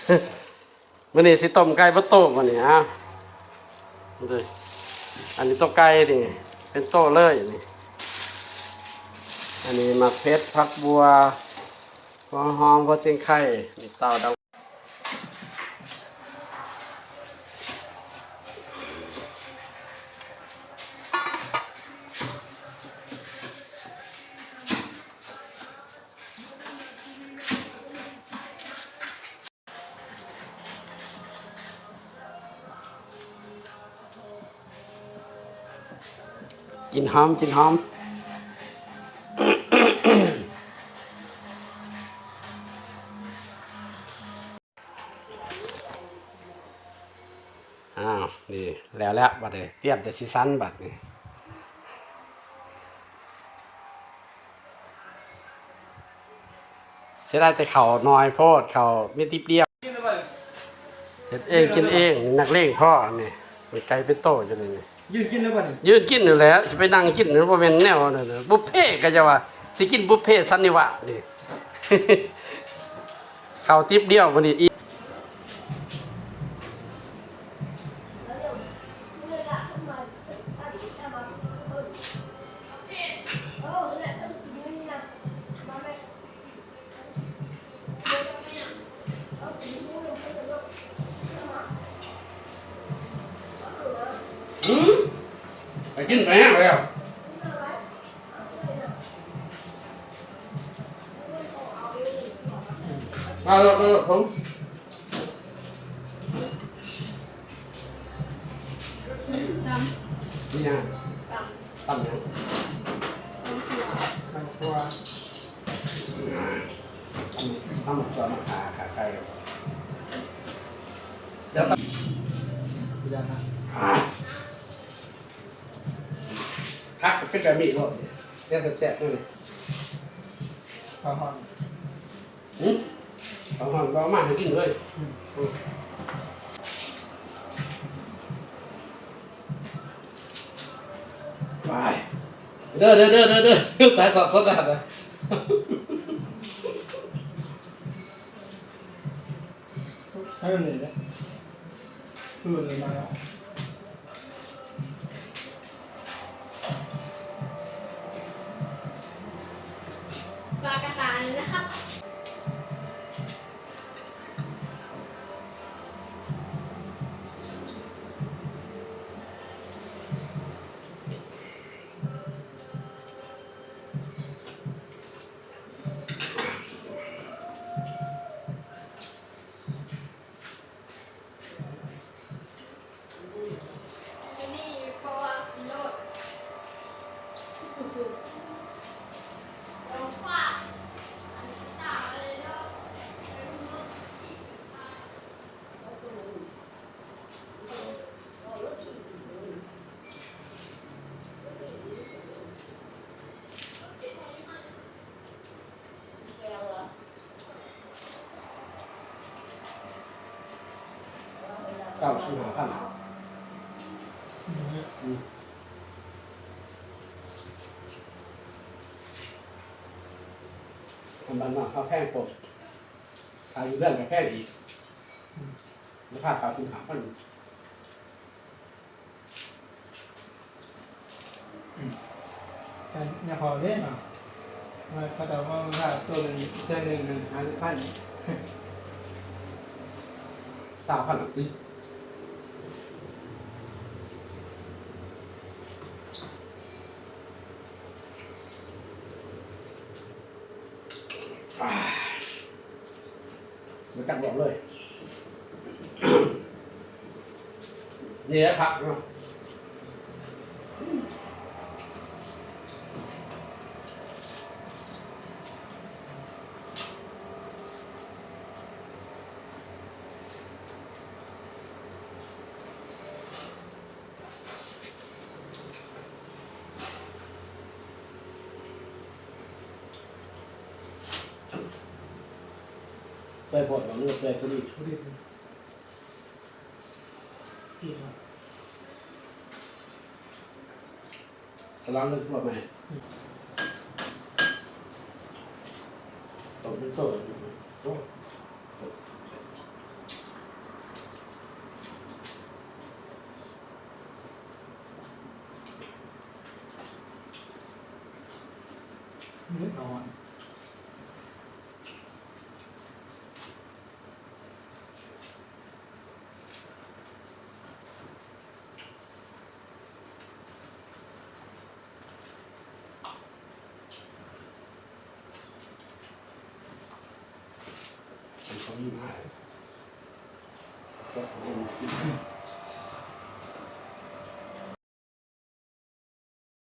มื้อนี้สิต้มไก่บ่โต้มื้อนี้ฮะดูอันนี้โต้ไก่นี่เป็นโต้เลยนี่อันนี้หมักเพชรผักบัวหัวหอมหัวเชียงไข่นี่เต้าดำกินหอมกินหอม อ้าวนี่แล้วบัดนี้เตรียมจะสิสันบัดนี้เสียดายแต่เขาน้อยโพดเขาไม่ติบเดียวเฮ็ดเองกินเองนักเลงพ่อนี่เป็นไก่เป็นโตอยู่นี่ยืนกินแล้วบ่นี่ยืนกินอยู่แล้วสิไปนั่งกินหรือบ่แม่นแนวนั่นน่ะบุฟเฟ่ต์ก็จะว่าสิกินบุฟเฟ่ต์สันนิวาสนี่ เขาติบเดียวบัดนี้อีไปกินไปฮะแล้วมาแล้วผมนี่นะตำยังตำตัวตำตัวมะขาไก่จะตำพักเป็นแบบนี้หมดเนี่ยแซ่บๆเลยข้าวหอมข้าวหอมก็มาให้กินเลยไปเด้อตายสดได้เลยให้มันเลยนะคือเลยมาแล้วปลากระตายนะครับนี่เพราะว่ากิโลดเราฝากตาเลยเนาะเก้าสิบห้าพันมันบ้านนอกเขาแพงปกขายอยู่เรื่องกับแพงอีกราคาเก้าสิบห้าพันแต่อย่าพอเล่นเนาะเขาจะว่าตัวนึงเส้นหนึ่ง50,0003,000ติมาจับบอกเลยนี่แหละผักเนาะไปปวดหลังเลือดไปพอดีกำลังเลือดพวดไหมตกเป็นโซ่ เขาอยู่ไหนก็ผมกิน